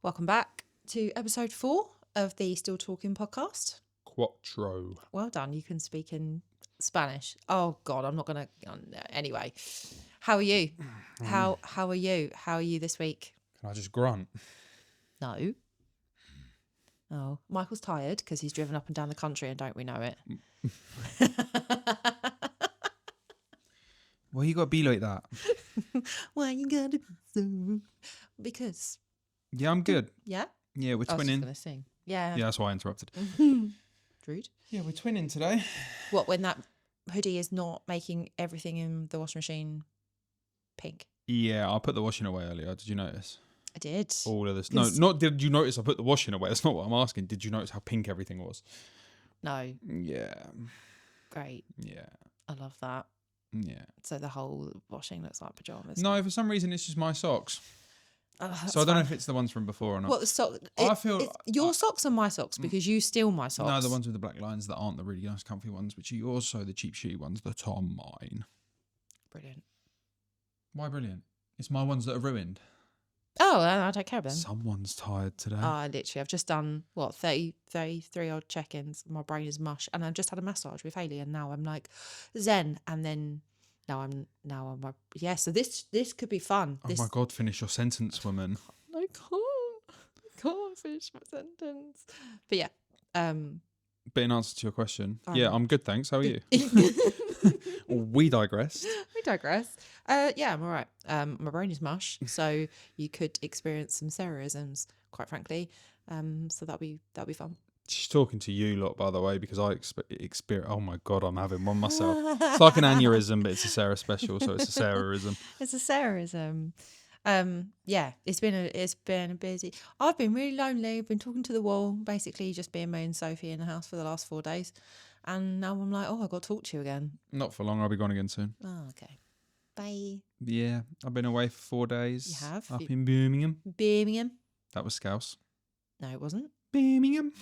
Welcome back to episode 4 of the Still Talking podcast. Quattro. Well done. You can speak in Spanish. Oh God, I'm not gonna. Anyway, how are you? How are you? How are you this week? Can I just grunt? No. Oh, Michael's tired because he's driven up and down the country, and don't we know it? Why you got to be like that? Why you gotta be so? Because. Yeah, I'm good. Yeah. Yeah, we're I was just twinning. gonna sing. Yeah. Yeah, that's why I interrupted. Rude. Yeah, we're twinning today. What, when that hoodie is not making everything in the washing machine pink? Yeah, I put the washing away earlier. Did you notice? I did. All of this. No, not did you notice I put the washing away. That's not what I'm asking. Did you notice how pink everything was? No. Yeah. Great. Yeah. I love that. Yeah. So the whole washing looks like pajamas. No, for some reason it's just my socks. So I don't know if it's the ones from before or not. What the sock? I feel your socks are my socks because you steal my socks. No, the ones with the black lines that aren't the really nice comfy ones, which are also the cheap shitty ones that are mine. Brilliant. Why brilliant? It's my ones that are ruined. Oh, I don't care about them. Someone's tired today. I've just done, 33 odd check-ins. My brain is mush. And I've just had a massage with Hayley and now I'm like zen. And then now I'm so this could be fun. Oh my God, finish your sentence, woman. I can't finish my sentence. But yeah. But in answer to your question, I'm good, thanks. How are you? We digress. Yeah, I'm all right. My brain is mush, so you could experience some Sarahisms, quite frankly. So that'll be fun. She's talking to you lot, by the way, because I experience. Oh my God, I'm having one myself. It's like an aneurysm, but it's a Sarah special, so it's a Sarahism. It's a Sarahism. Yeah, it's been a busy. I've been really lonely. I've been talking to the wall, basically just being me and Sophie in the house for the last 4 days, and now I'm like, oh, I've got to talk to you again. Not for long. I'll be gone again soon. Oh, okay. Bye. Yeah, I've been away for 4 days. You have? Up in Birmingham. Birmingham? That was Scouse. No, it wasn't. Birmingham.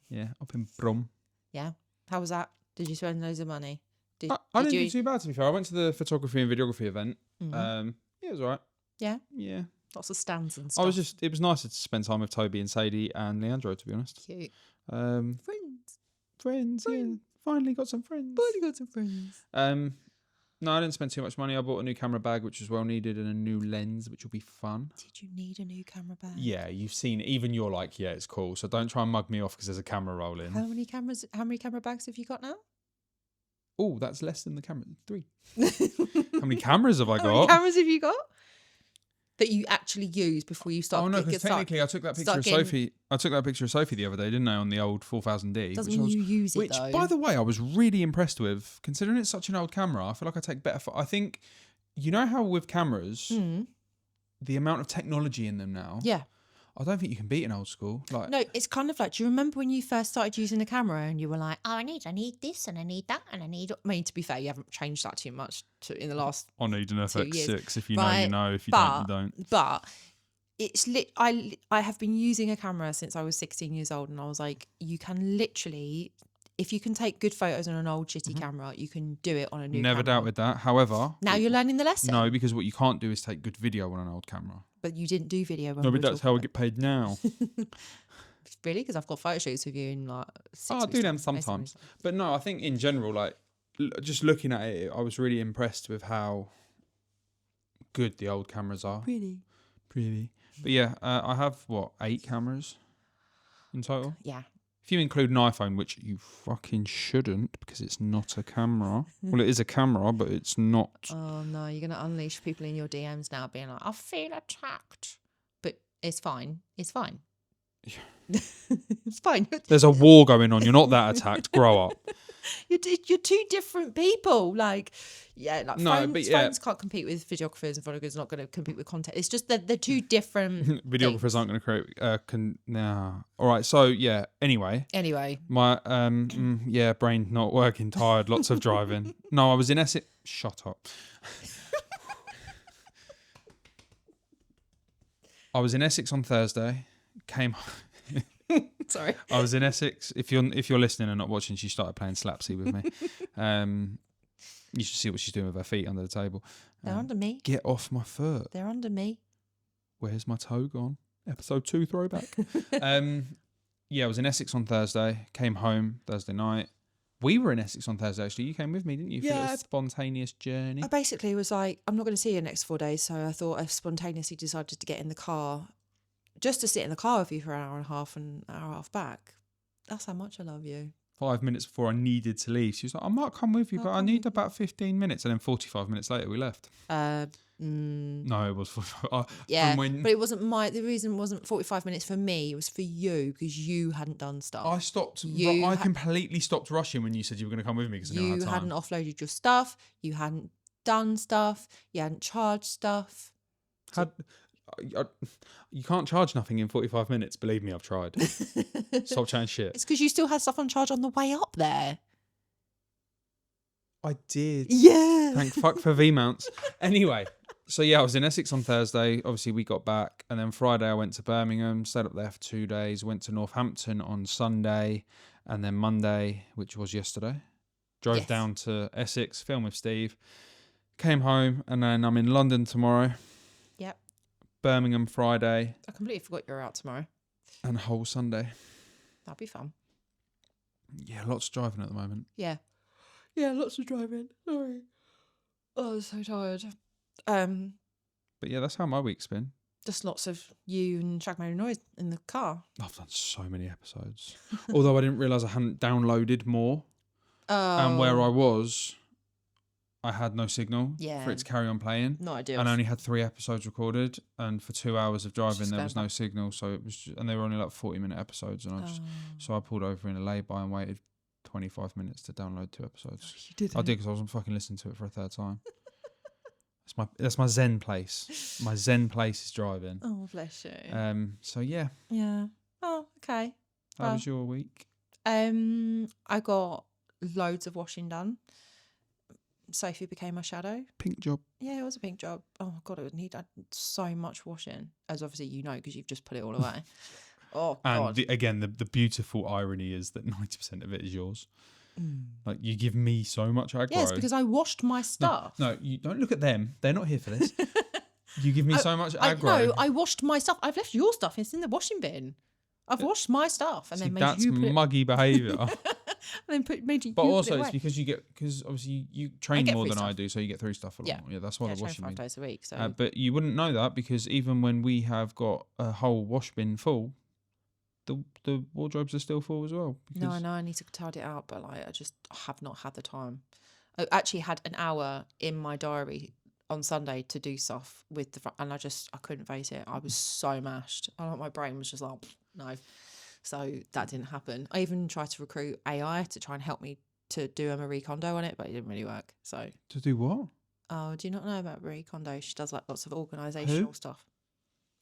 Yeah, up in Brum. Yeah. How was that? Did you spend loads of money? I didn't do too bad, to be fair. I went to the photography and videography event. Mm-hmm. Yeah, it was all right. Yeah? Yeah. Lots of stands and stuff. It was nicer to spend time with Toby and Sadie and Leandro, to be honest. Cute. Friends, yeah. Finally got some friends. No, I didn't spend too much money. I bought a new camera bag, which was well needed, and a new lens, which will be fun. Did you need a new camera bag? Yeah, you've seen it. Even you're like, yeah, it's cool. So don't try and mug me off because there's a camera rolling. How many camera bags have you got now? Oh, that's less than the camera. 3. How many cameras have I got? How many cameras have you got? That you actually use before you start. Oh no, because technically I took that picture of Sophie. I took that picture of Sophie the other day, didn't I, on the old 4000D? Doesn't mean you use it, which, though. by the way, I was really impressed with. Considering it's such an old camera, I feel like I take better. I think, you know how with cameras, the amount of technology in them now. Yeah. I don't think you can beat an old school. Like, no, it's kind of like, do you remember when you first started using a camera and you were like, oh, I need this and I need that and I need... I mean, to be fair, you haven't changed that too much in the last I need an 2 years. FX6. If you know, you know. If you don't, you don't. But it's I have been using a camera since I was 16 years old, and I was like, you can literally, if you can take good photos on an old shitty camera, you can do it on a new Never camera. doubted that. However... Now you're learning the lesson. No, because what you can't do is take good video on an old camera. But you didn't do video when No, we but were that's how I get paid now. Really? Because I've got photo shoots with you in like 6 I do them sometimes. But no, I think in general, like, just looking at it, I was really impressed with how good the old cameras are. Pretty. But yeah, I have, 8 cameras in total? Yeah. If you include an iPhone, which you fucking shouldn't, because it's not a camera. Well, it is a camera, but it's not. Oh, no, you're going to unleash people in your DMs now being like, I feel attacked. But it's fine. It's fine. It's fine. There's a war going on. You're not that attacked. Grow up. You're two different people. Like, yeah, like phones can't compete with videographers and photographers. Not going to compete with content. It's just that they're two different. Videographers aren't going to create. Nah. All right. So yeah. Anyway, my brain not working. Tired. Lots of driving. No, I was in Essex. Shut up. I was in Essex on Thursday. Came. Sorry. I was in Essex. If you're listening and not watching, she started playing slapsy with me. You should see what she's doing with her feet under the table. They're under me. Get off my foot. They're under me. Where's my toe gone? Episode 2 throwback. Yeah, I was in Essex on Thursday. Came home Thursday night. We were in Essex on Thursday, actually. You came with me, didn't you? For a little spontaneous journey. I basically was like, I'm not going to see you next 4 days. So I thought I spontaneously decided to get in the car just to sit in the car with you for an hour and a half and an hour and a half back. That's how much I love you. 5 minutes before I needed to leave, she was like, I might come with you, but I need about 15 minutes. And then 45 minutes later, we left. No, it was 45. Yeah, but it wasn't the reason wasn't 45 minutes for me. It was for you because you hadn't done stuff. I stopped. I completely stopped rushing when you said you were going to come with me because you hadn't offloaded your stuff. You hadn't done stuff. You hadn't charged stuff. You can't charge nothing in 45 minutes. Believe me, I've tried. Stop chatting shit. It's because you still had stuff on charge on the way up there. I did. Yeah. Thank fuck for V-mounts. Anyway, so yeah, I was in Essex on Thursday. Obviously, we got back. And then Friday, I went to Birmingham, stayed up there for 2 days, went to Northampton on Sunday. And then Monday, which was yesterday, drove down to Essex, filmed with Steve, came home, and then I'm in London tomorrow. Yep. Birmingham Friday. I completely forgot you're out tomorrow. And whole Sunday. That'll be fun. Yeah, lots of driving at the moment. Yeah. Yeah, lots of driving. Sorry. Oh, I'm so tired. But yeah, that's how my week's been. Just lots of you and Shag Mary Noise in the car. I've done so many episodes. Although I didn't realise I hadn't downloaded more. And where I was, I had no signal for it to carry on playing. No idea. And I only had 3 episodes recorded. And for 2 hours of driving, there was no signal. So it was, and they were only like 40-minute episodes. And so I pulled over in a lay-by and waited 25 minutes to download 2 episodes. You did. I did because I wasn't fucking listening to it for a third time. That's my zen place. My zen place is driving. Oh, bless you. So yeah. Yeah. Oh, okay. How was your week? I got loads of washing done. Sophie became my shadow. Pink job. Yeah, it was a pink job. Oh God, it would need so much washing, as obviously you know because you've just put it all away. Oh God. And the beautiful irony is that 90% of it is yours. Like you give me so much aggro. Yes, because I washed my stuff. No, you don't look at them. They're not here for this. You give me so much aggro. No, I washed my stuff. I've left your stuff. It's in the washing bin. I've washed my stuff and then made that's you put muggy behaviour. and then made you. But you also, put it's because because obviously you train more than I do, so you get through stuff a lot more. Yeah, that's why the washing bin. 5 days a week. So. But you wouldn't know that because even when we have got a whole wash bin full, the wardrobes are still full as well. No, I know I need to tidy it out, but like I just have not had the time. I actually had an hour in my diary on Sunday to do stuff with and I couldn't face it. I was so mashed. My brain was just like no. So that didn't happen. I even tried to recruit AI to try and help me to do a Marie Kondo on it, but it didn't really work. So to do what? Oh, do you not know about Marie Kondo? She does like lots of organisational stuff.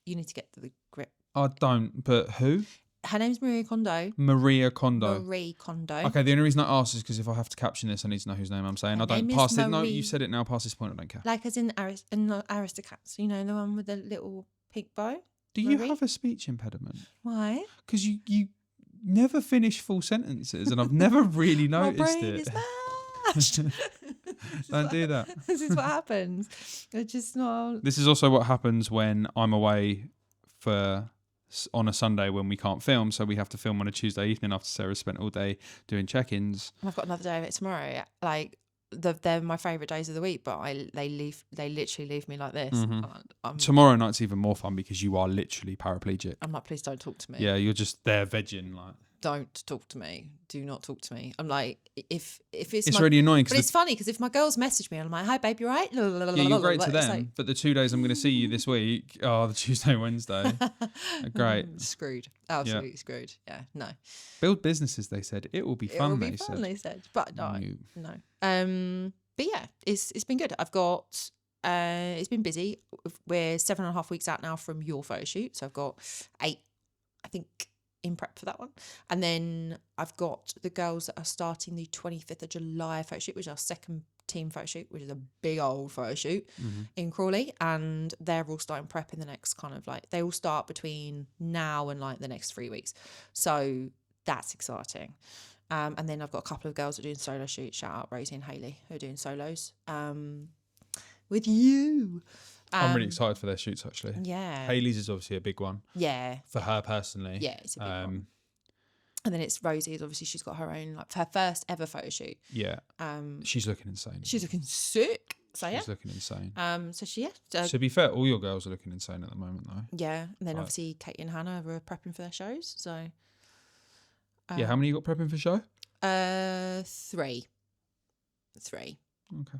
You need to get to the grip. I don't, but who? Her name's Maria Kondo. Maria Kondo. Marie Kondo. Okay, the only reason I asked is because if I have to caption this, I need to know whose name I'm saying. I don't pass it. No, you said it now. Past this point, I don't care. Like as in Aristocats, you know, the one with the little pink bow. Do you have a speech impediment? Why? Because you never finish full sentences, and I've never really noticed My brain it. Is mashed. Don't do that. This is what happens. It's just not. This is also what happens when I'm away on a Sunday when we can't film, so we have to film on a Tuesday evening after Sarah spent all day doing check-ins. I've got another day of it tomorrow. Like they're my favourite days of the week, but they literally leave me like this. Mm-hmm. Tomorrow night's even more fun because you are literally paraplegic. I'm like, please don't talk to me. Yeah, you're just there vegging like. Don't talk to me. Do not talk to me. I'm like, if it's really annoying. But it's funny because if my girls message me, I'm like, hi babe, you right? Yeah, you're great to them. But the 2 days I'm going to see you this week are the Tuesday, Wednesday. Great. Screwed. Absolutely screwed. Yeah, no. Build businesses, they said. It will be fun, they said. But no. But yeah, it's been good. I've got, it's been busy. We're 7.5 weeks out now from your photo shoot. So I've got 8, I think, in prep for that one. And then I've got the girls that are starting the 25th of July photo shoot, which is our second team photo shoot, which is a big old photo shoot in Crawley. And they're all starting prep in the next they all start between now and like the next 3 weeks. So that's exciting. And then I've got a couple of girls that are doing solo shoots. Shout out Rosie and Hayley who are doing solos with you. I'm really excited for their shoots, actually. Yeah. Hayley's is obviously a big one. Yeah. For her personally. Yeah, it's a big one. And then it's Rosie's. Obviously, she's got her own, like, her first ever photo shoot. Yeah. She's looking insane. She's looking sick. So, She's looking insane. So she, yeah. To be fair, all your girls are looking insane at the moment, though. Yeah. And then obviously Katie and Hannah are prepping for their shows. So. Yeah, how many you got prepping for show? 3. Okay.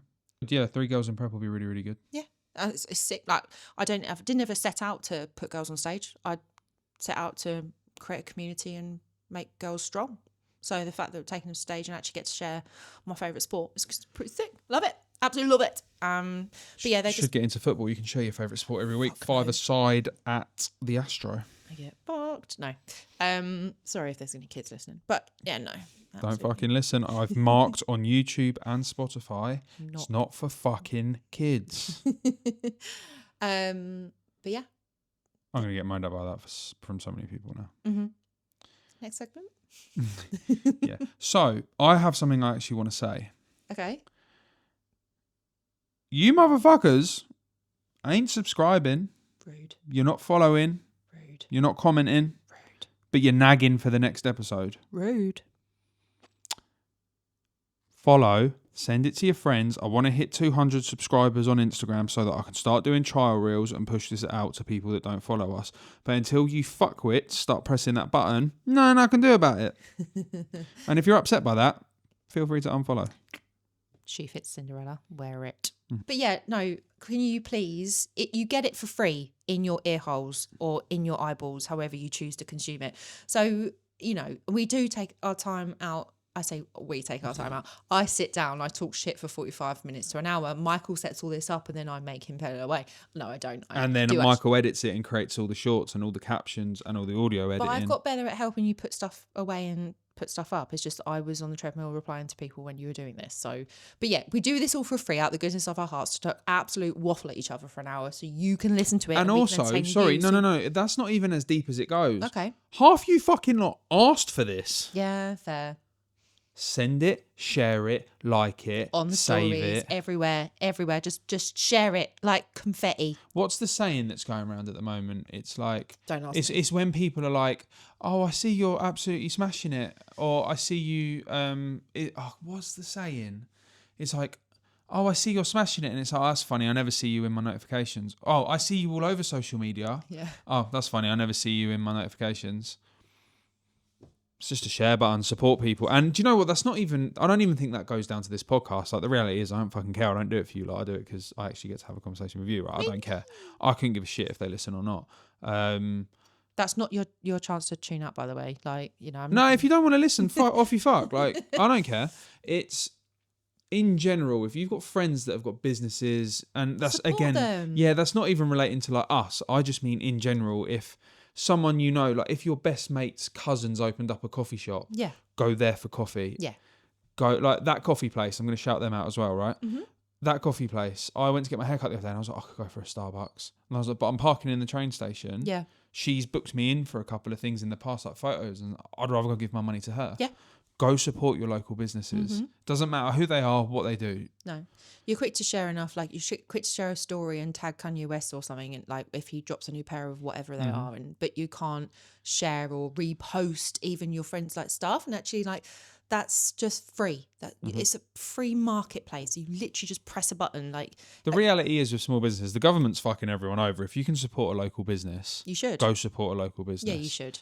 Yeah, 3 girls in prep will be really, really good. Yeah. It's sick. Like, didn't ever set out to put girls on stage. I set out to create a community and make girls strong. So the fact that we're taking a stage and actually get to share my favourite sport is pretty sick. Love it. Absolutely love it. But yeah, they should get into football. You can share your favourite sport every week. 5-a-side at the Astro. I get fucked. No. Sorry if there's any kids listening. But yeah, no. Don't fucking listen. I've marked on YouTube and Spotify. It's not for fucking kids. But yeah. I'm going to get minded up by that from so many people now. Mm-hmm. Next segment. Yeah. So I have something I actually want to say. Okay. You motherfuckers ain't subscribing. Rude. You're not following. Rude. You're not commenting. Rude. But you're nagging for the next episode. Rude. Follow. Send it to your friends. I want to hit 200 subscribers on Instagram so that I can start doing trial reels and push this out to people that don't follow us. But until you fuckwits start pressing that button, nothing I can do about it. And if you're upset by that, feel free to unfollow. She fits Cinderella. Wear it. But yeah, no, can you please, you get it for free in your ear holes or in your eyeballs, however you choose to consume it. So, you know, we do take our time out. I say we take our time out. I sit down, I talk shit for 45 minutes to an hour. Michael sets all this up and then I make him put it away. No, I don't. And then Michael edits it and creates all the shorts and all the captions and all the audio editing. But I've got better at helping you put stuff away and put stuff up. It's just I was on the treadmill replying to people when you were doing this. So, but yeah, we do this all for free out the goodness of our hearts to absolute waffle at each other for an hour so you can listen to it. And also, sorry, no, that's not even as deep as it goes. Okay. Half you fucking lot asked for this. Yeah, fair. Send it, share it, like it, on the save stories, it. everywhere. Just share it like confetti. What's the saying that's going around at the moment? It's like, don't ask me. It's when people are like, oh, I see you're absolutely smashing it, or I see you. What's the saying? It's like, oh, I see you're smashing it, and it's like, oh, that's funny. I never see you in my notifications. Oh, I see you all over social media. Yeah. Oh, that's funny. I never see you in my notifications. It's just a share button, support people. And do you know what? I don't even think that goes down to this podcast. Like, the reality is I don't fucking care. I don't do it for you. Like, I do it because I actually get to have a conversation with you. Right? I don't care. I couldn't give a shit if they listen or not. That's not your chance to tune up, by the way. Like, you know. No, if you don't want to listen, off you fuck. Like, I don't care. It's, in general, if you've got friends that have got businesses, and that's, support again, them. Yeah, that's not even relating to like us. I just mean in general, if someone you know, like if your best mate's cousins opened up a coffee shop, yeah, go there for coffee. Yeah. Go, like that coffee place, I'm going to shout them out as well, right? Mm-hmm. That coffee place, I went to get my haircut the other day and I was like, I could go for a Starbucks. And I was like, but I'm parking in the train station. Yeah. She's booked me in for a couple of things in the past, like photos, and I'd rather go give my money to her. Yeah. Go support your local businesses. Mm-hmm. Doesn't matter who they are, what they do. No. You're quick to share enough, like you're quick to share a story and tag Kanye West or something, and like if he drops a new pair of whatever they are, but you can't share or repost even your friends' like stuff. And actually, like, that's just free. It's a free marketplace. You literally just press a button. Like, the reality is with small businesses, the government's fucking everyone over. If you can support a local business, you should go support a local business. Yeah, you should.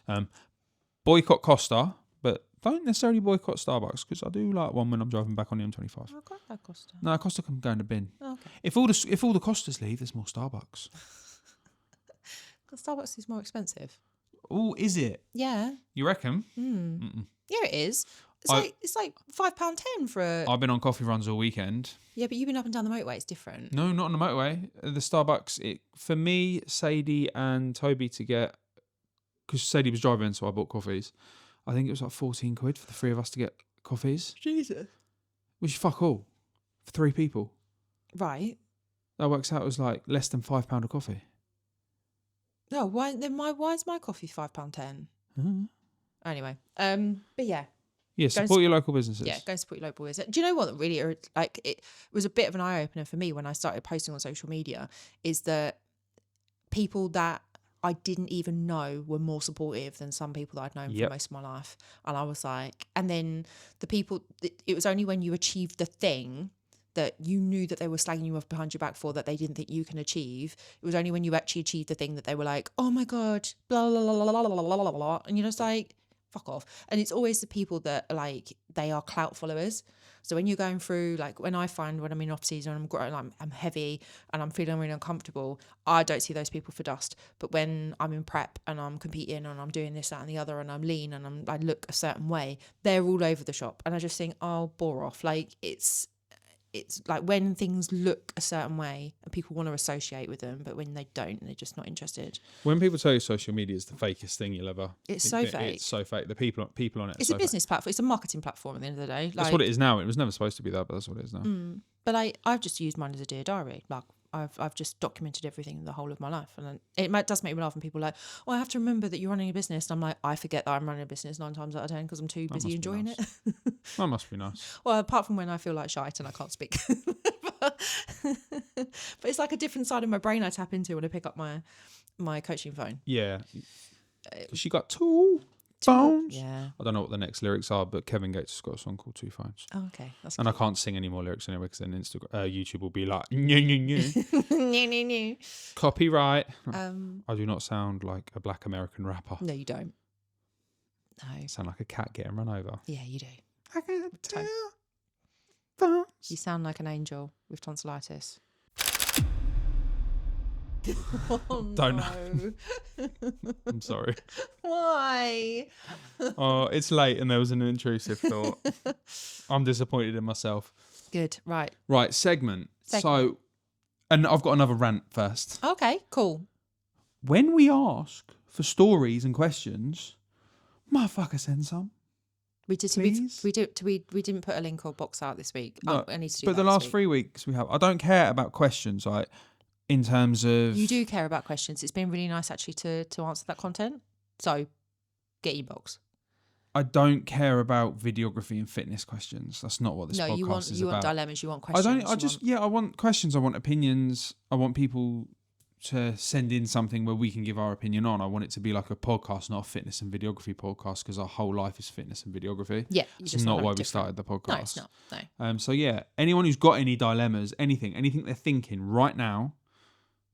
Boycott Costa, but don't necessarily boycott Starbucks, because I do like one when I'm driving back on the M25. Oh, God, that Costa. No, Costa can go in the bin. Oh, okay. If all the Costas leave, there's more Starbucks. Starbucks is more expensive. Oh, is it? Yeah. You reckon? Yeah, it is. It's like £5.10 for a. I've been on coffee runs all weekend. Yeah, but you've been up and down the motorway. It's different. No, not on the motorway. The Starbucks, for me, Sadie and Toby to get, because Sadie was driving, so I bought coffees. I think it was like 14 quid for the 3 of us to get coffees. Jesus. Which is fuck all. For 3 people. Right. That works out as like less than £5 a coffee. No, why is my coffee £5.10? Mm-hmm. Anyway, but yeah. Yeah, Go and support your local businesses. Yeah, go and support your local business. Do you know what really, like, it was a bit of an eye opener for me when I started posting on social media, is that people that I didn't even know were more supportive than some people that I'd known for most of my life. And I was like, and then the people, it was only when you achieved the thing that you knew that they were slagging you off behind your back for that they didn't think you can achieve. It was only when you actually achieved the thing that they were like, oh my God, blah, blah, blah, blah, blah, blah, blah, blah, blah. And you're just like, fuck off. And it's always the people that are like, they are clout followers. So when you're going through, like when I find when I'm in off season and I'm heavy and I'm feeling really uncomfortable, I don't see those people for dust. But when I'm in prep and I'm competing and I'm doing this, that and the other and I'm lean and I look a certain way, they're all over the shop. And I just think, oh, bore off. Like it's like when things look a certain way and people want to associate with them, but when they don't, they're just not interested. When people tell you social media is the fakest thing you'll ever... It's so fake. It's so fake. The people on it are It's so a business platform. It's a marketing platform at the end of the day. That's what it is now. It was never supposed to be that, but that's what it is now. But I've just used mine as a dear diary. Like I've just documented everything the whole of my life, and does make me laugh. And people are like, "Oh, I have to remember that you're running a business." And I'm like, I forget that I'm running a business 9 times out of 10 because I'm too busy enjoying it. That must be nice. Well, apart from when I feel like shite and I can't speak. but it's like a different side of my brain I tap into when I pick up my coaching phone. Yeah. She got 2 phones. Yeah. I don't know what the next lyrics are, but Kevin Gates has got a song called 2 Phones. Oh, okay. That's and cool. I can't sing any more lyrics anyway because then YouTube will be like, new. Copyright. I do not sound like a black American rapper. No, you don't. No. I sound like a cat getting run over. Yeah, you do. I can't tell. You sound like an angel with tonsillitis. Oh, Don't know. I'm sorry. Why? Oh, it's late and there was an intrusive thought. I'm disappointed in myself. Good. Right. Right, segment. So, and I've got another rant first. Okay, cool. When we ask for stories and questions, motherfucker, send some. We did. Please? We didn't put a link or box out this week. No, I need to do but that the last this week. 3 weeks we have. I don't care about questions, like in terms of. You do care about questions. It's been really nice actually to answer that content. So, get your box. I don't care about videography and fitness questions. That's not what this podcast is you about. want dilemmas. You want questions. I want questions. I want opinions. I want people to send in something where we can give our opinion on. I want it to be like a podcast, not a fitness and videography podcast, because our whole life is fitness and videography. Yeah, it's not why we started the podcast. No, it's not. No. So yeah, anyone who's got any dilemmas, anything they're thinking right now,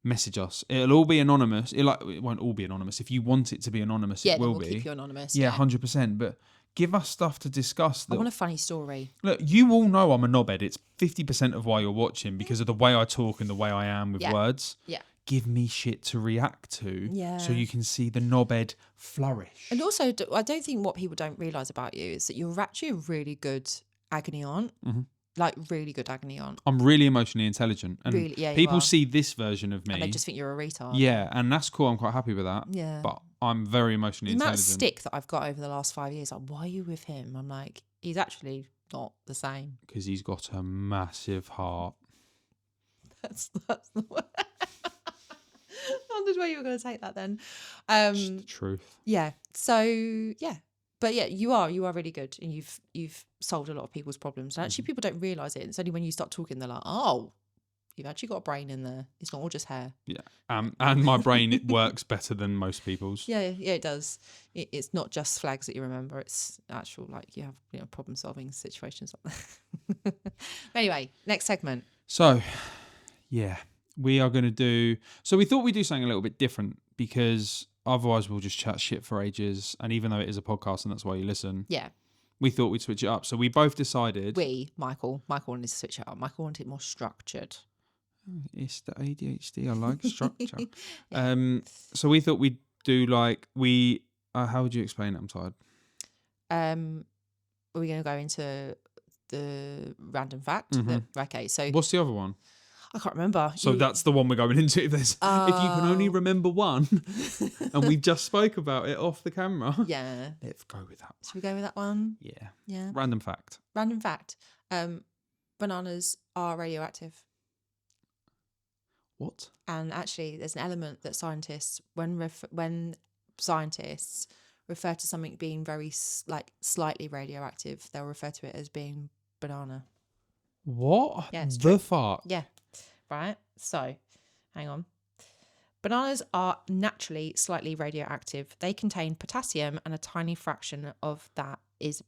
message us. It'll all be anonymous. It won't all be anonymous. If you want it to be anonymous, it will we'll be. Keep you anonymous. Yeah, 100%. But give us stuff to discuss. I want a funny story. Look, you all know I'm a knobhead. It's 50% of why you're watching because of the way I talk and the way I am with words. Yeah. Give me shit to react to so you can see the knobhead flourish. And also, I don't think what people don't realise about you is that you're actually a really good agony aunt. Mm-hmm. Like, really good agony aunt. I'm really emotionally intelligent. And really, yeah, people see this version of me. And they just think you're a retard. Yeah, and that's cool. I'm quite happy with that. Yeah. But I'm very emotionally the amount intelligent. of stick that I've got over the last 5 years, like, why are you with him? I'm like, he's actually not the same. Because he's got a massive heart. That's the word. I wondered where you were going to take that then. Just the truth. Yeah. So yeah, but yeah, you are really good, and you've solved a lot of people's problems. And actually, people don't realise it. It's only when you start talking, they're like, oh, you've actually got a brain in there. It's not all just hair. Yeah. And my brain, it works better than most people's. Yeah, it does. It's not just flags that you remember. It's actual, like, you have problem solving situations like that. Anyway, next segment. So, yeah. We are going to do... So we thought we'd do something a little bit different because otherwise we'll just chat shit for ages. And even though it is a podcast and that's why you listen, we thought we'd switch it up. So we both decided... Michael wanted to switch it up. Michael wanted it more structured. It's the ADHD. I like structure. So we thought we'd do like... how would you explain it? I'm tired. Are we going to go into the random fact? Mm-hmm. Okay, so... What's the other one? I can't remember. So that's the one we're going into. If you can only remember one, and we just spoke about it off the camera. Yeah. Let's go with that one. Should we go with that one? Yeah. Yeah. Random fact. Random fact. Bananas are radioactive. What? And actually, there's an element that scientists, when scientists refer to something being very slightly radioactive, they'll refer to it as being banana. What Yeah, it's the true. fuck? Yeah. Right. So, hang on. Bananas are naturally slightly radioactive. They contain potassium, and a tiny fraction of that is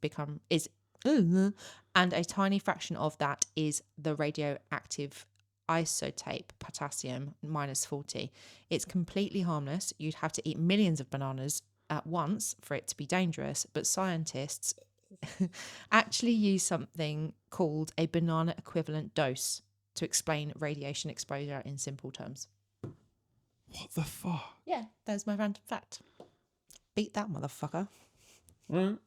and a tiny fraction of that is the radioactive isotope potassium -40. It's completely harmless. You'd have to eat millions of bananas at once for it to be dangerous, but scientists actually use something called a banana equivalent dose to explain radiation exposure in simple terms. What the fuck? Yeah, there's my random fact. Beat that motherfucker. Right.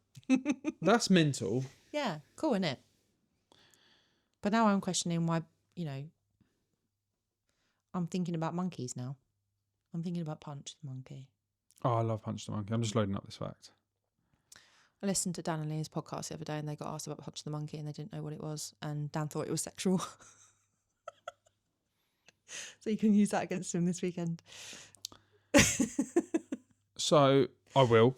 That's mental. Yeah, cool, isn't it? But now I'm questioning why, I'm thinking about monkeys now. I'm thinking about Punch the monkey. Oh, I love Punch the Monkey. I'm just loading up this fact. I listened to Dan and Leah's podcast the other day and they got asked about Punch the monkey and they didn't know what it was. And Dan thought it was sexual. So you can use that against him this weekend. So I will.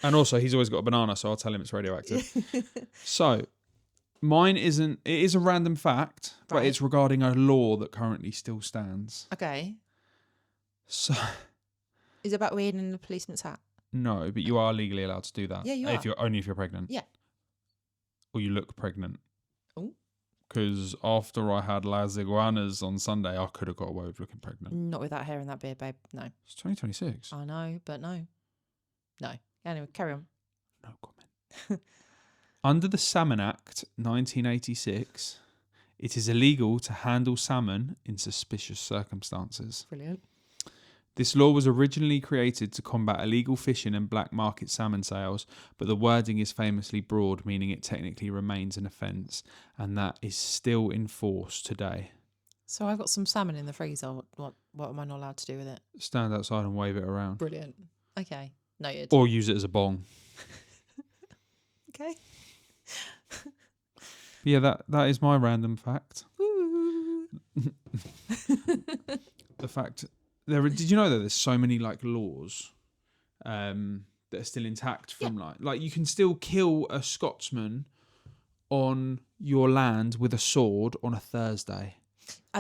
And also, he's always got a banana, so I'll tell him it's radioactive. So mine isn't. It is a random fact, but Right. it's regarding a law that currently still stands. Okay. So Is it about wearing in the policeman's hat? no, but you are legally allowed to do that. Yeah, you if are. If you're pregnant. Yeah. Or you look pregnant. Oh. Because after I had Las Iguanas on Sunday, I could have got away with looking pregnant. Not with that hair and that beard, babe. No. It's 2026. I know, but no. No. Anyway, carry on. No comment. Under the Salmon Act 1986, it is illegal to handle salmon in suspicious circumstances. Brilliant. This law was originally created to combat illegal fishing and black market salmon sales, but the wording is famously broad, meaning it technically remains an offence, and that is still in force today. So I've got some salmon in the freezer. What am I not allowed to do with it? Stand outside and wave it around. Brilliant. Okay. Noted. Or use it as a bong. Okay. Yeah, that is my random fact. The fact... Did you know that there's so many laws that are still intact from like you can still kill a Scotsman on your land with a sword on a Thursday.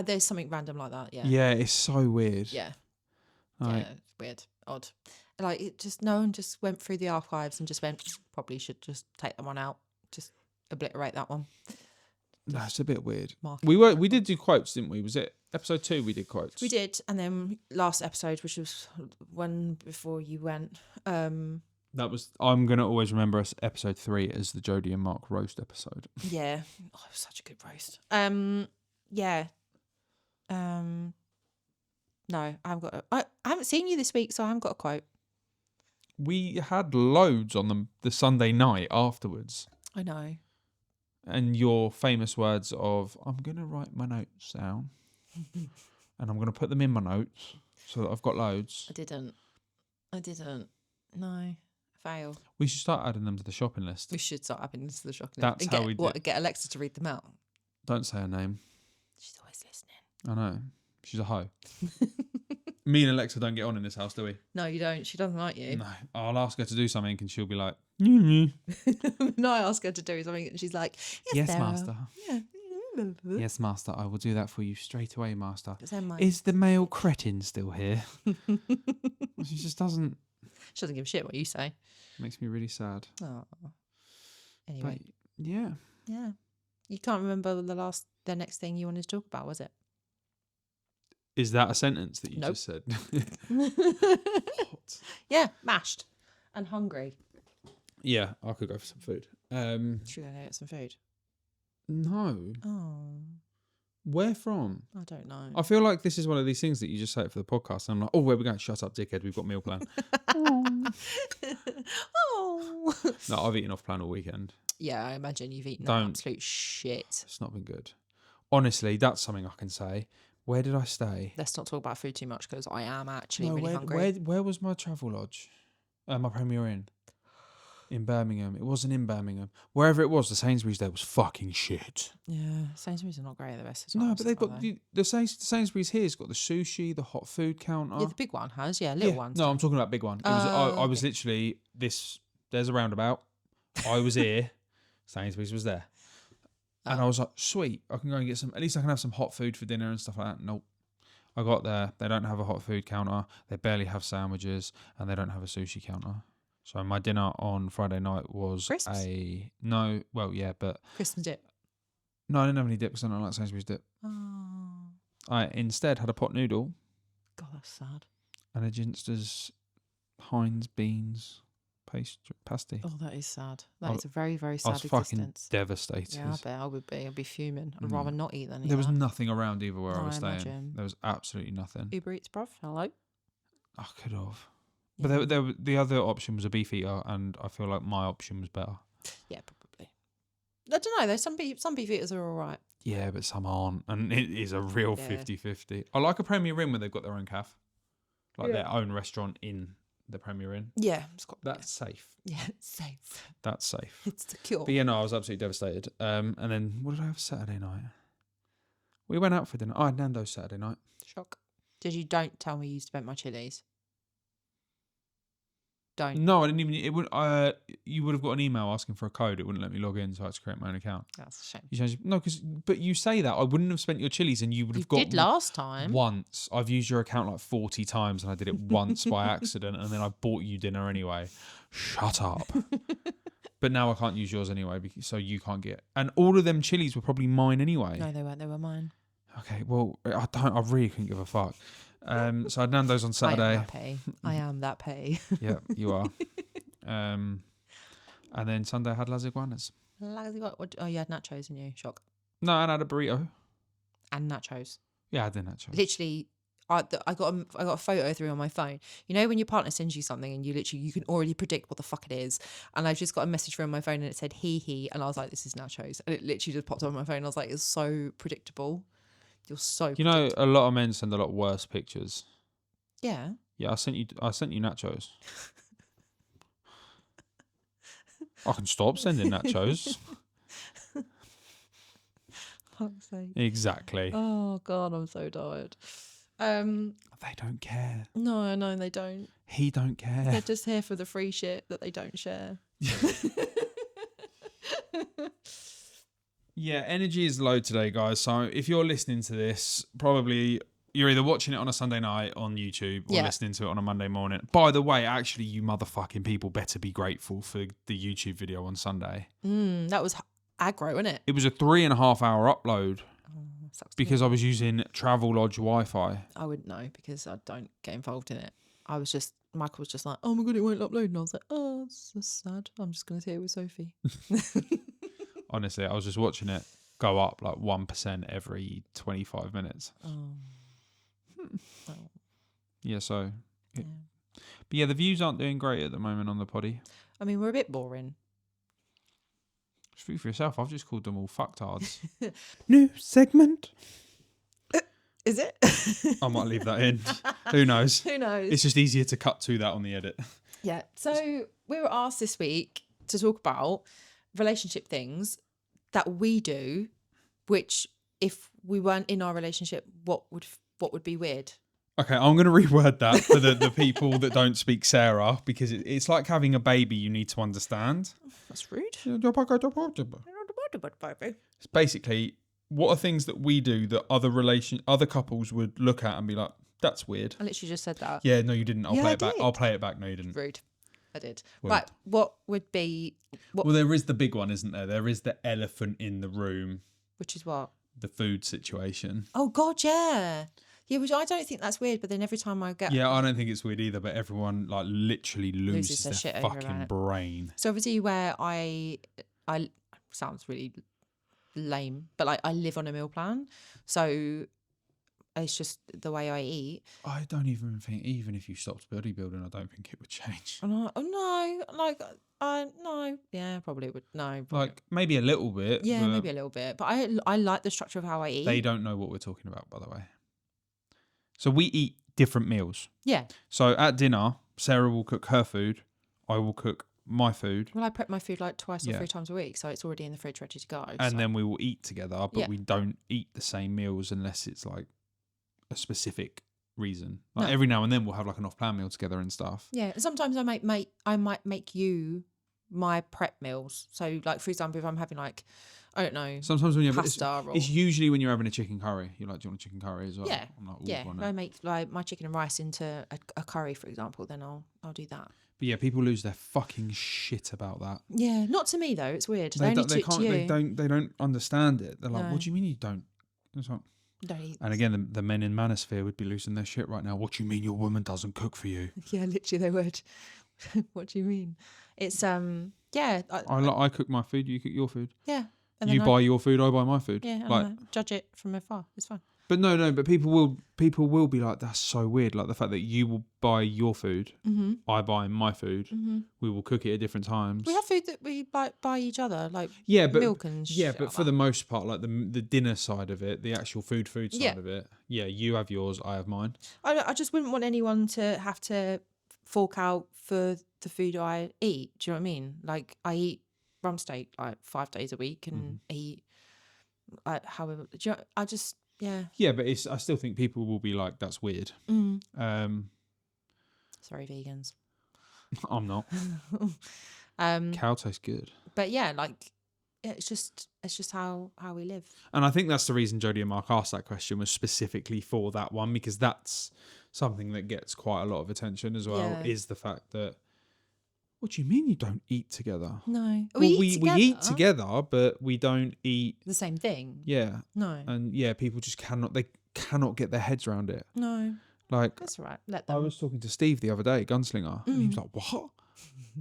There's something random like that, yeah. Yeah, it's so weird. Yeah. Like, Yeah, it's weird. Odd. Like, no one just went through the archives and just went, probably should just take that one out. Just obliterate that one. That's a bit weird. Mark We did do quotes, didn't we? Was it episode 2 we did quotes? We did, and then last episode, which was one before you went. I'm gonna always remember us episode 3 as the Jodie and Mark roast episode. Yeah, it was such a good roast. Yeah. No, I haven't got. I haven't seen you this week, so I haven't got a quote. We had loads on the Sunday night afterwards. I know. And your famous words of, I'm going to write my notes down and I'm going to put them in my notes so that I've got loads. I didn't. No. Fail. We should start adding them to the shopping list. We should start adding this to the shopping That's list. how we do. Get Alexa to read them out. Don't say her name. She's always listening. I know. She's a hoe. Me and Alexa don't get on in this house, do we? No, you don't. She doesn't like you. No. I'll ask her to do something and she'll be like, no, I ask her to do something and she's like, yes, Sarah. Master. Yeah. Yes, Master. I will do that for you straight away, Master. Is Is the male cretin still here? She just doesn't. She doesn't give a shit what you say. Makes me really sad. Oh. Anyway. But, yeah. Yeah. You can't remember the next thing you wanted to talk about, was it? Is that a sentence that you Nope. just said? Hot. Yeah, mashed and hungry. Yeah, I could go for some food. Should we go get some food? No. Oh, Where from? I don't know. I feel like this is one of these things that you just say it for the podcast. And I'm like, oh, where are we going? Shut up, dickhead. We've got meal plan. Oh. No, I've eaten off plan all weekend. Yeah, I imagine you've eaten Don't. absolute shit. It's not been good. Honestly, that's something I can say. Where did I stay? Let's not talk about food too much because I am actually really hungry. Where was my travel lodge? My Premier Inn. In Birmingham. It wasn't in Birmingham. Wherever it was, the Sainsbury's there was fucking shit. Yeah, Sainsbury's are not great at the best of No, times. but they've got the Sainsbury's here's got the sushi, the hot food counter. Yeah, the big one has. Yeah, little ones. No, I'm don't. talking about big one. It was I was literally this. There's a roundabout. I was here. Sainsbury's was there, and I was like, sweet. I can go and get some. At least I can have some hot food for dinner and stuff like that. Nope. I got there. They don't have a hot food counter. They barely have sandwiches, and they don't have a sushi counter. So my dinner on Friday night was Crisps? but Christmas dip. no, I didn't have any dip because I don't like Sainsbury's dip. Oh, I instead had a pot noodle God, that's sad. and a Ginster's Heinz beans pasty. Oh, that is sad. That is a very, very sad I was fucking existence. devastated. Yeah, I bet I would be. I'd be fuming. I'd rather not eat than eat There was that. nothing around either where I No, was I staying. imagine. There was absolutely nothing. Uber Eats, bruv. Hello. I could have. But the other option was a beef eater, and I feel like my option was better. Yeah, probably. I don't know. There's some beef eaters are all right. Yeah, but some aren't. And it is a real 50-50. I like a Premier Inn where they've got their own cafe. Like their own restaurant in the Premier Inn. Yeah. That's safe. Yeah, it's safe. That's safe. It's secure. But yeah, no, I was absolutely devastated. And then, what did I have Saturday night? We went out for dinner. I had Nando's Saturday night. Shock. Don't tell me you spent my chilies. Don't. No, I didn't even. It would. You would have got an email asking for a code. It wouldn't let me log in, so I had to create my own account. That's a shame. You changed, no, but you say that I wouldn't have spent your chilies, and you would have You got. did last time. Once. I've used your account like 40 times, and I did it once by accident, and then I bought you dinner anyway. Shut up. But now I can't use yours anyway, so you can't get. And all of them chilies were probably mine anyway. No, they weren't. They were mine. Okay, well, I really couldn't give a fuck. So I had Nando's on Saturday. I am that pay. Yeah, you are. And then Sunday I had Las Iguanas. Oh, you had nachos, didn't you? Shock. No, and I had a burrito. And nachos. Yeah, I had the nachos. Literally, I got a photo through on my phone. You know when your partner sends you something and you can already predict what the fuck it is. And I just got a message through on my phone and it said he, and I was like, this is nachos. And it literally just popped up on my phone. I was like, it's so predictable. You're so. You know, a lot of men send a lot worse pictures. Yeah. Yeah, I sent you nachos. I can stop sending nachos. Fuck's sake. Exactly. Oh God, I'm so tired. They don't care. No, they don't. He don't care. They're just here for the free shit that they don't share. Yeah, energy is low today, guys. So if you're listening to this, probably you're either watching it on a Sunday night on YouTube or listening to it on a Monday morning. By the way, actually, you motherfucking people better be grateful for the YouTube video on Sunday. That was aggro, wasn't it? It was a 3.5 hour upload Sucks because I was using Travelodge Wi-Fi. I wouldn't know because I don't get involved in it. Michael was just like, oh my God, it won't upload. And I was like, oh, that's sad. I'm just going to sit here with Sophie. Honestly, I was just watching it go up like 1% every 25 minutes. Yeah, so. But yeah, the views aren't doing great at the moment on the poddy. I mean, we're a bit boring. Speak for yourself. I've just called them all fucktards. New segment. Is it? I might leave that in. Who knows? Who knows? It's just easier to cut to that on the edit. Yeah. So we were asked this week to talk about relationship things that we do, which if we weren't in our relationship, what would be weird? Okay, I'm going to reword that for the people that don't speak Sarah, because it's like having a baby you need to understand. That's rude. It's basically, what are things that we do that other couples would look at and be like, that's weird. I literally just said that. Yeah, no, you didn't. I'll play it back. did. I'll play it back. No, you didn't. Rude. I did. Rude. Right. What would be... Well, there is the big one, isn't there? There is the elephant in the room. Which is what? The food situation. Oh, God, yeah. Yeah, which I don't think that's weird, but then every time I get... Yeah, I don't think it's weird either, but everyone like literally loses their their shit over fucking it. brain. So obviously where I sounds really lame, but like I live on a meal plan. So it's just the way I eat. I don't even think, even if you stopped bodybuilding, I don't think it would change. And no, yeah, probably would. No, probably. Like maybe a little bit. Yeah, maybe a little bit. But I like the structure of how I eat. They don't know what we're talking about, by the way. So we eat different meals. Yeah. So at dinner, Sarah will cook her food. I will cook my food. Well, I prep my food like twice or Yeah. 3 times a week, so it's already in the fridge ready to go. And so. then we will eat together, but Yeah. we don't eat the same meals unless it's like a specific reason. Like No. every now and then we'll have like an off-plan meal together and stuff. Yeah, sometimes I might make you my prep meals. So, like for example, if I'm having like, I don't know, Sometimes when you have pasta or it's usually when you're having a chicken curry. You're like, do you want a chicken curry as well? Yeah. I'm like, yeah, why if not? I make like my chicken and rice into a curry, for example, then I'll do that. But yeah, people lose their fucking shit about that. Yeah, not to me though. It's weird. They only don't. to you. They don't understand it. They're like, No. what do you mean you don't? It's like, Don't eat. and again, the men in manosphere would be losing their shit right now. What do you mean your woman doesn't cook for you? Yeah, literally they would. What do you mean? It's yeah. I cook my food. You cook your food. Yeah. And You then buy your food. I buy my food. Yeah, and Like, I judge it from afar. It's fine. but no. But people will be like, that's so weird. Like the fact that you will buy your food, I buy my food. We will cook it at different times. We have food that we buy each other, like but milk and shit but like for that. the most part, like the dinner side of it, the actual food side Yeah. of it. Yeah, you have yours, I have mine. I just wouldn't want anyone to have to fork out for the food I eat. Do you know what I mean? Like I eat rump steak like 5 days a week and eat however. Do you know, I just Yeah, but I still think people will be like, that's weird. Sorry, vegans. I'm not. Cow tastes good. But yeah, like it's just how we live. And I think that's the reason Jodie and Mark asked that question, was specifically for that one, because that's something that gets quite a lot of attention as well, Yeah. is the fact that, what do you mean you don't eat together? No, We eat together, but we don't eat the same thing. Yeah. No. And yeah, people just cannot get their heads around it. No. Like, That's all right. Let them. I was talking to Steve the other day, Gunslinger, and he was like, what?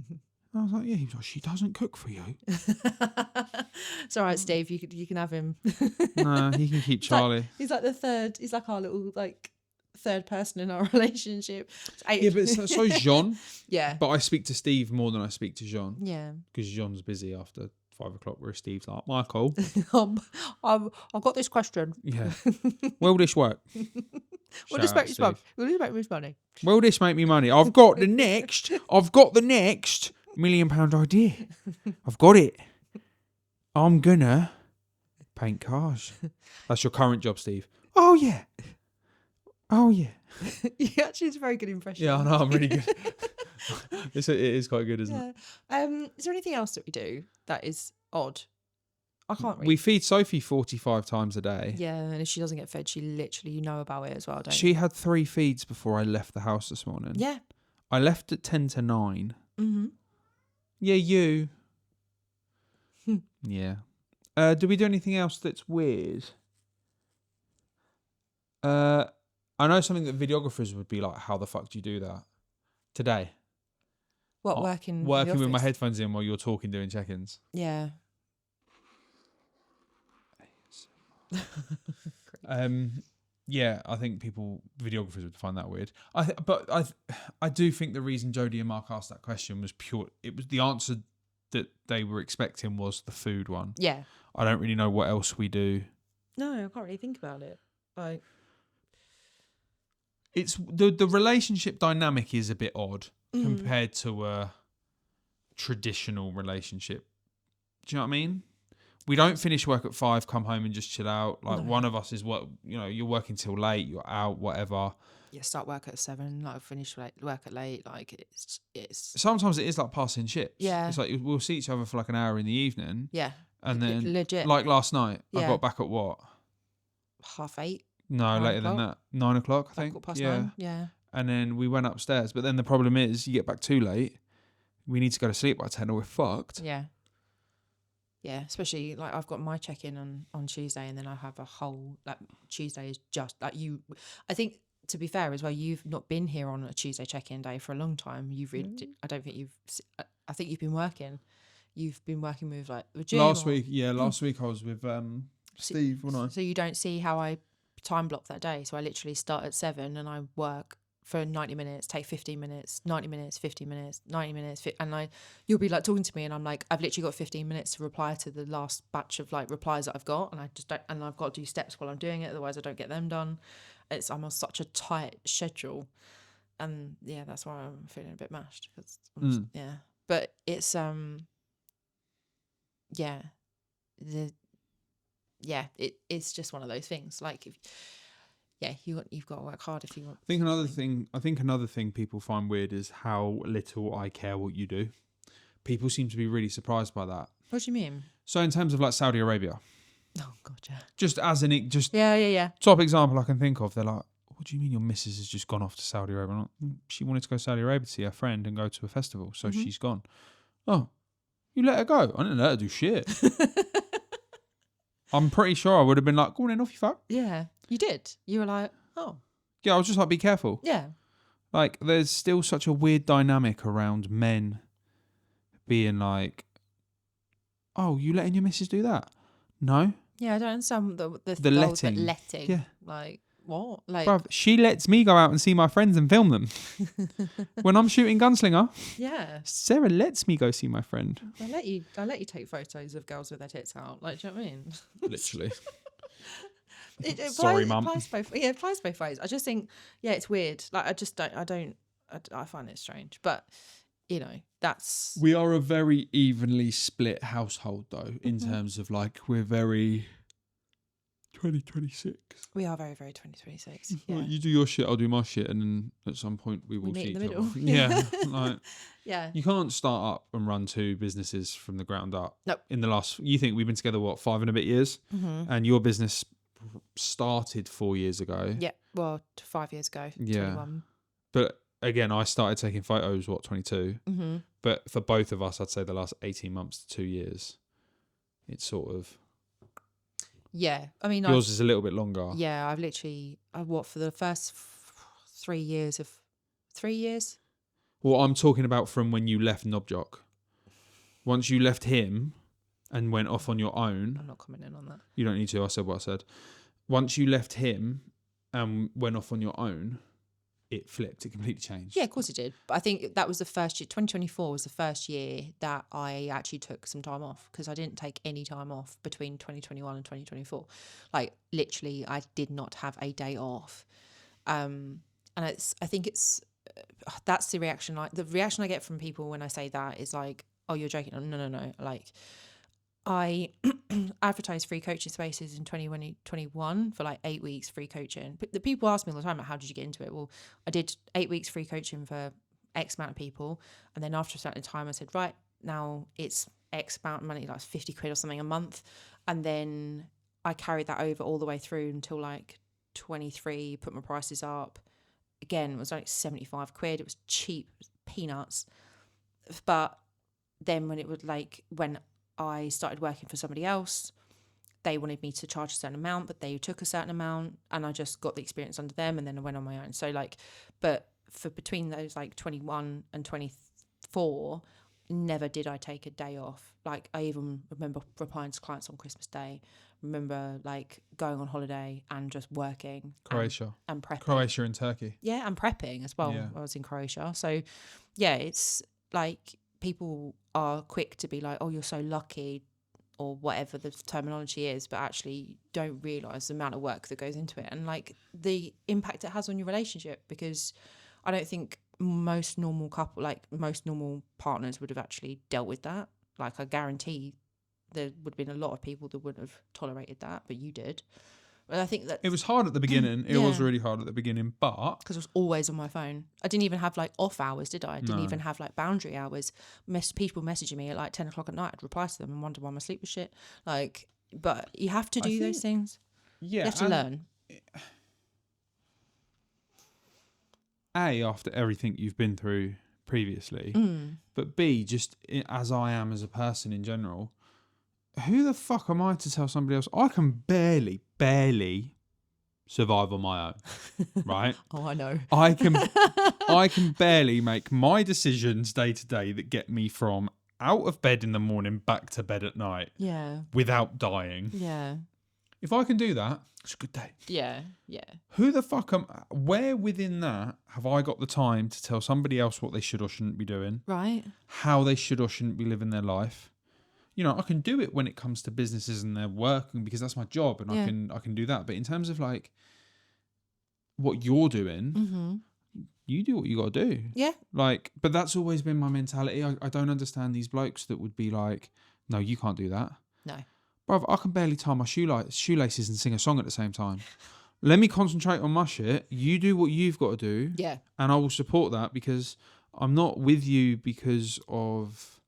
And I was like, yeah. He was like, she doesn't cook for you. It's all right, Steve. You can have him. Nah, he can keep Charlie. He's like the third. He's like our little like third person in our relationship. Yeah, but so Jean. Yeah. But I speak to Steve more than I speak to Jean. Yeah. Because Jean's busy after 5 o'clock, whereas Steve's like, Michael. I've got this question. Yeah. Will this work? Will this make me money? Will this make me money? I've got the next £1 million idea. I've got it. I'm gonna paint cars. That's your current job, Steve. Oh yeah. Yeah, actually, it's a very good impression. Yeah, I know. I'm really good. It is quite good, isn't it? Is there anything else that we do that is odd? I can't read. We feed Sophie 45 times a day. Yeah, and if she doesn't get fed, she literally, you know about it as well, don't you? She had 3 feeds before I left the house this morning. Yeah. I left at 10 to 9. Mm-hmm. Yeah, you. Yeah. Do we do anything else that's weird? I know something that videographers would be like, how the fuck do you do that? Today. What, working in the with my office? headphones in while you're talking, doing check-ins. Yeah. Yeah, I think videographers would find that weird. I do think the reason Jodie and Mark asked that question was pure. It was the answer that they were expecting was the food one. Yeah. I don't really know what else we do. No, I can't really think about it. Like, it's the relationship dynamic is a bit odd compared to a traditional relationship. Do you know what I mean? We don't finish work at 5, come home and just chill out. Like one of us is you're working till late, you're out, whatever. Yeah, start work at 7, like finish work at late. Like it's. Sometimes it is like passing ships. Yeah. It's like we'll see each other for like an hour in the evening. Yeah. And then legit. like last night, I Yeah. got back at what? 8:30. No, 9 later than o'clock? that. 9 o'clock, I think. 9. Yeah. And then we went upstairs. But then the problem is, you get back too late. We need to go to sleep by 10 or we're fucked. Yeah. Yeah, especially like I've got my check-in on Tuesday, and then I have a whole like Tuesday is just like you. I think to be fair as well, you've not been here on a Tuesday check-in day for a long time. You've really, I don't think you've. I think you've been working. You've been working with like the gym. Last week I was with Steve, wasn't I? So you don't see how I time block that day. So I literally start at 7 and I work for 90 minutes, take 15 minutes, 90 minutes, 50 minutes, 90 minutes. And you'll be like talking to me and I'm like, I've literally got 15 minutes to reply to the last batch of like replies that I've got. And I just don't, and I've got to do steps while I'm doing it. Otherwise I don't get them done. I'm on such a tight schedule. And yeah, that's why I'm feeling a bit mashed. Cause yeah. But it's yeah, it's just one of those things. Like, you've got to work hard if you want. I think another thing people find weird is how little I care what you do. People seem to be really surprised by that. What do you mean? So in terms of like Saudi Arabia, Oh God, yeah. just as Yeah. top example I can think of, they're like, what do you mean your missus has just gone off to Saudi Arabia? I'm like, she wanted to go to Saudi Arabia to see her friend and go to a festival, so she's gone. Oh, you let her go? I didn't let her do shit. I'm pretty sure I would have been like, go on in, off you fuck. Yeah, you did. You were like, oh. Yeah, I was just like, be careful. Yeah. Like, there's still such a weird dynamic around men being like, oh, you letting your missus do that? No. Yeah, I don't understand the letting. letting. Yeah. Like, what? Like, bruv, she lets me go out and see my friends and film them. When I'm shooting Gunslinger, yeah, Sarah lets me go see my friend. I let you take photos of girls with their tits out. Like, do you know what I mean? Literally. Sorry, Mum. It applies both ways. I just think, it's weird. Like, I find it strange. But, that's... We are a very evenly split household, though, in terms of, like, we're very 2026. We are very, very 2026. Yeah. Like, you do your shit, I'll do my shit, and then at some point we will meet see in each the other. middle. Yeah. Like, yeah. you can't start up and run two businesses from the ground up. Nope. In the last... You think we've been together, 5 and a bit years? Mm-hmm. And your business started 4 years ago. Yeah, well, 5 years ago. Yeah. 21. But again, I started taking photos, 22? Mm-hmm. But for both of us, I'd say the last 18 months to 2 years, it's sort of... Yeah, I mean... Yours is a little bit longer. Yeah, I've literally... for the first 3 years of... 3 years? Well, I'm talking about from when you left Knobjock. Once you left him and went off on your own... I'm not commenting on that. You don't need to, I said what I said. Once you left him and went off on your own, it flipped. It completely changed. Yeah, of course it did. But I think that was the first year. 2024 was the first year that I actually took some time off, because I didn't take any time off between 2021 and 2024. Like, literally, I did not have a day off. And I think that's the reaction. Like, the reaction I get from people when I say that is like, oh, you're joking. No. Like, I advertised free coaching spaces in 2021 for like 8 weeks free coaching. But the people ask me all the time, like, how did you get into it? Well, I did 8 weeks free coaching for X amount of people. And then after a certain time, I said, right, now it's X amount of money, like 50 quid or something a month. And then I carried that over all the way through until like 23, put my prices up. Again, it was like 75 quid. It was cheap, it was peanuts. But then when I started working for somebody else, they wanted me to charge a certain amount, but they took a certain amount, and I just got the experience under them, and then I went on my own. So like, but for between those like 21 and 24, never did I take a day off. Like, I even remember replying to clients on Christmas Day, remember like going on holiday and just working. Croatia. And prepping. Croatia and Turkey. Yeah, and prepping as well. Yeah. I was in Croatia. So yeah, it's like, people are quick to be like, oh, you're so lucky, or whatever the terminology is, but actually don't realise the amount of work that goes into it, and like the impact it has on your relationship. Because I don't think most normal partners would have actually dealt with that. Like, I guarantee there would have been a lot of people that wouldn't have tolerated that, but you did. But I think that it was hard at the beginning. It Yeah. was really hard at the beginning, but because I was always on my phone. I didn't even have like off hours, did I? I didn't No. even have like boundary hours. People messaging me at like 10 o'clock at night, I'd reply to them and wonder why my sleep was shit. Like, but you have to do those things. yeah, You have to learn. after everything you've been through previously, but B, just as I am as a person in general, who the fuck am I to tell somebody else? I can barely survive on my own, right? Oh, I know. I can barely make my decisions day to day that get me from out of bed in the morning back to bed at night Yeah. without dying. Yeah. If I can do that, it's a good day. Yeah. Yeah. Who the fuck where within that have I got the time to tell somebody else what they should or shouldn't be doing? Right. How they should or shouldn't be living their life? You know, I can do it when it comes to businesses and their work, and because that's my job, and Yeah. I can do that. But in terms of like what you're doing, you do what you got to do. Yeah. Like, but that's always been my mentality. I don't understand these blokes that would be like, no, you can't do that. No. Bruv, I can barely tie my shoelaces and sing a song at the same time. Let me concentrate on my shit. You do what you've got to do. Yeah. And I will support that, because I'm not with you because of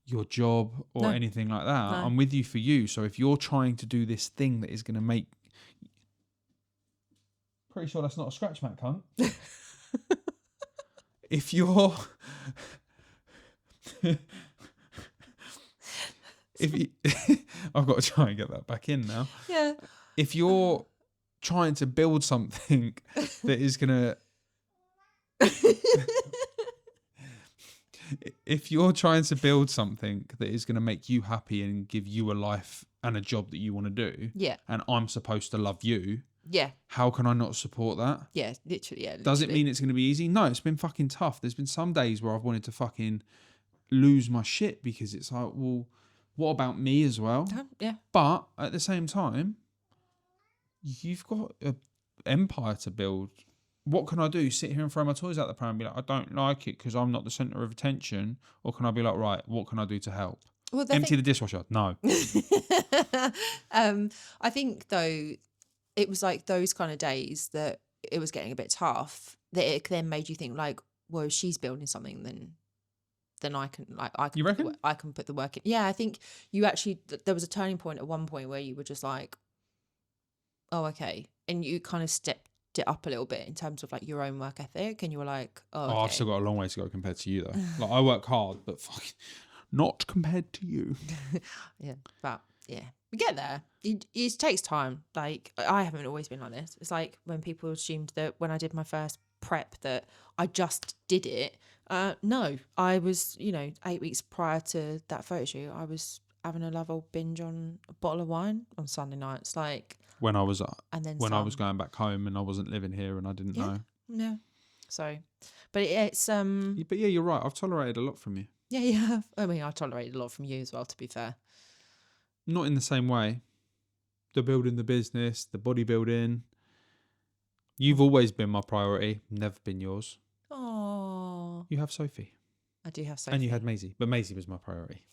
your job or anything like that. No. I'm with you for you. So if you're trying to do this thing that is going to make... Pretty sure that's not a scratch mat, cunt. If you're... I've got to try and get that back in now. Yeah. If you're trying to build something that is going to... If you're trying to build something that is going to make you happy and give you a life and a job that you want to do, Yeah. and I'm supposed to love you, Yeah. how can I not support that? Yeah. Literally. Yeah. Does it mean it's going to be easy? No, it's been fucking tough. There's been some days where I've wanted to fucking lose my shit, because it's like, well, what about me as well? Yeah. But at the same time, you've got an empire to build. What can I do? Sit here and throw my toys out the pram and be like, I don't like it because I'm not the centre of attention? Or can I be like, right, what can I do to help? Well, Empty the dishwasher? No. I think, though, it was like those kind of days that it was getting a bit tough, that it then made you think, like, well, if she's building something, then I can, like, You reckon? I can put the work in. Yeah, I think you actually, there was a turning point at one point where you were just like, oh, okay. And you kind of stepped it up a little bit in terms of like your own work ethic, and you were like, oh, okay. I've still got a long way to go compared to you, though. Like, I work hard, but fucking not compared to you. Yeah, but yeah, we get there. It takes time. Like, I haven't always been like this. It's like when people assumed that when I did my first prep that I just did it. No, I was, 8 weeks prior to that photo shoot, I was having a love old binge on a bottle of wine on Sunday nights, like. When I was I was going back home and I wasn't living here and I didn't know. Yeah. So, but it's But yeah, you're right. I've tolerated a lot from you. Yeah. I mean, I tolerated a lot from you as well, to be fair. Not in the same way. The building the business, the bodybuilding. You've always been my priority, never been yours. Oh. You have Sophie. I do have Sophie. And you had Maisie, but Maisie was my priority.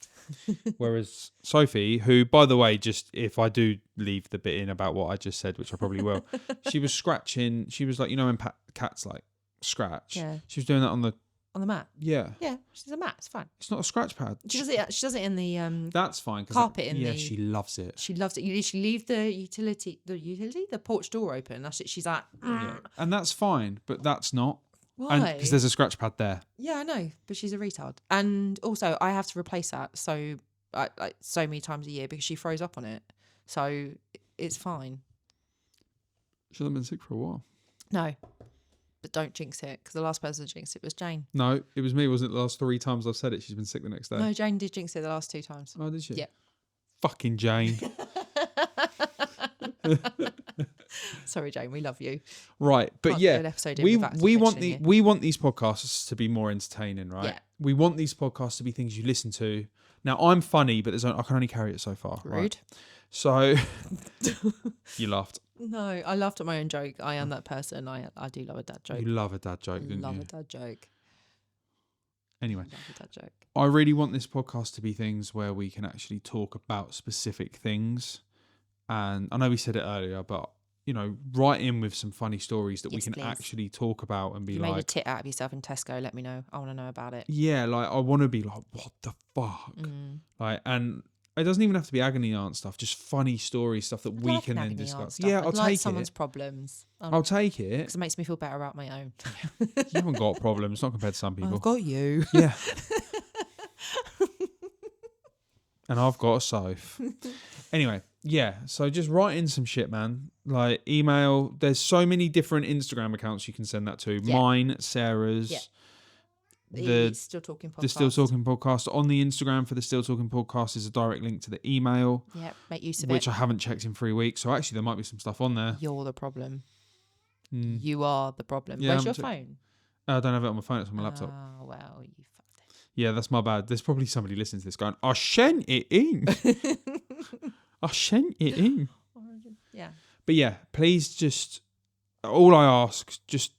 Whereas Sophie, who, by the way, just if I do leave the bit in about what I just said, which I probably will, she was scratching. She was like, when cats like scratch. Yeah. She was doing that on the mat. Yeah. Yeah, she's a mat. It's fine. It's not a scratch pad. She does it. She does it in the That's fine. Carpet in the. She loves it. She loves it. You literally leave the porch door open. That's it. She's like. Yeah. And that's fine, but that's not. Why? Because there's a scratch pad there. Yeah, I know, but she's a retard, and also I have to replace that so many times a year because she throws up on it. So it's fine. She hasn't been sick for a while. No, but don't jinx it, because the last person to jinx it was Jane. No, it was me. Wasn't it? The last 3 times I've said it, she's been sick the next day. No, Jane did jinx it the last 2 times. Oh, did she? Yeah. Fucking Jane. Sorry, Jane, we love you. Right, but Can't do yeah, an episode we without want mentioning we want these podcasts to be more entertaining, right? Yeah. We want these podcasts to be things you listen to. Now, I'm funny, but I can only carry it so far. Rude. Right? So you laughed. No, I laughed at my own joke. I am that person. I do love a dad joke. You love a dad joke, didn't Love you? a dad joke. Anyway, Love a dad joke. I really want this podcast to be things where we can actually talk about specific things. And I know we said it earlier, but write in with some funny stories that we Yes, can please. actually talk about and be You like, made a tit out of yourself in Tesco. Let me know. I want to know about it. yeah, like I want to be like, what the fuck? Like, and it doesn't even have to be agony aunt stuff, just funny story stuff that we can then discuss. Yeah, I'll like take someone's it. problems. I'll take it. Because it makes me feel better about my own. You haven't got problems, not compared to some people. I've got you. Yeah. And I've got a Soph. Anyway, yeah. So just write in some shit, man. Like email. There's so many different Instagram accounts you can send that to. Yeah. Mine, Sarah's. Yeah. The Still Talking podcast. The Still Talking podcast. On the Instagram for the Still Talking podcast is a direct link to the email. Yeah, make use of which it. I haven't checked in 3 weeks. So actually there might be some stuff on there. You're the problem. Mm. You are the problem. Yeah, Where's your I'm phone? I don't have it on my phone. It's on my laptop. Oh, well, you fucked it. Yeah, that's my bad. There's probably somebody listening to this going, I sent it in. I sent it in. Yeah. But yeah, please just, all I ask, just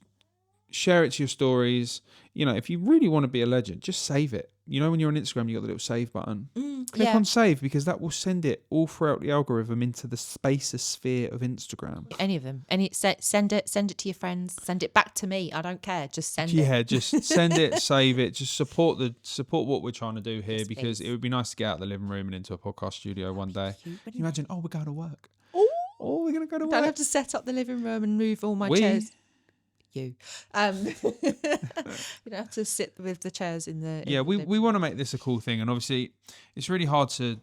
share it to your stories. If you really want to be a legend, just save it. When you're on Instagram, you got the little save button. Click on save, because that will send it all throughout the algorithm into the spacosphere of Instagram. Any of them. Send it to your friends. Send it back to me. I don't care. Just send it. Yeah, just send it, save it. Just support what we're trying to do here, Yes, because please. it would be nice to get out of the living room and into a podcast studio one day. Can you imagine? Oh, we're going to work. Oh, We're going to go to don't work. have to set up the living room and move all my chairs. You don't have to sit with the chairs in the. Yeah, we want to make this a cool thing, and obviously, it's really hard to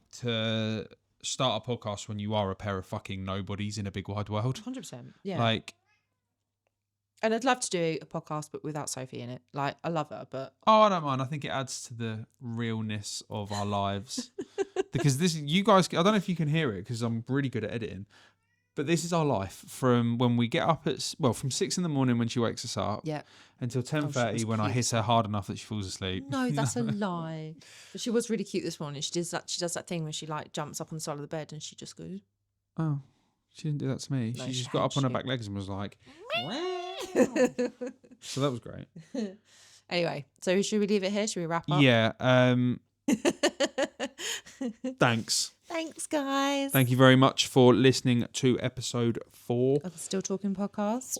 start a podcast when you are a pair of fucking nobodies in a big wide world. 100%. Yeah. Like, and I'd love to do a podcast, but without Sophie in it. Like, I love her, but I don't mind. I think it adds to the realness of our lives, because you guys. I don't know if you can hear it, because I'm really good at editing. But this is our life from when we get up from 6 a.m. when she wakes us up, until 10:30 when I hit her hard enough that she falls asleep. No, that's a lie. But she was really cute this morning. She does that thing where she like jumps up on the side of the bed and she just goes. Oh, she didn't do that to me. No, she just she got up on her hates back legs and was like, so that was great. Anyway, so should we leave it here? Should we wrap up? Yeah. Thanks. Thanks, guys. Thank you very much for listening to episode 4 of the Still Talking podcast.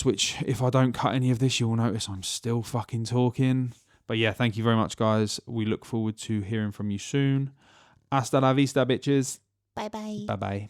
Which, if I don't cut any of this, you'll notice I'm still fucking talking. But yeah, thank you very much, guys. We look forward to hearing from you soon. Hasta la vista, bitches. Bye-bye. Bye-bye.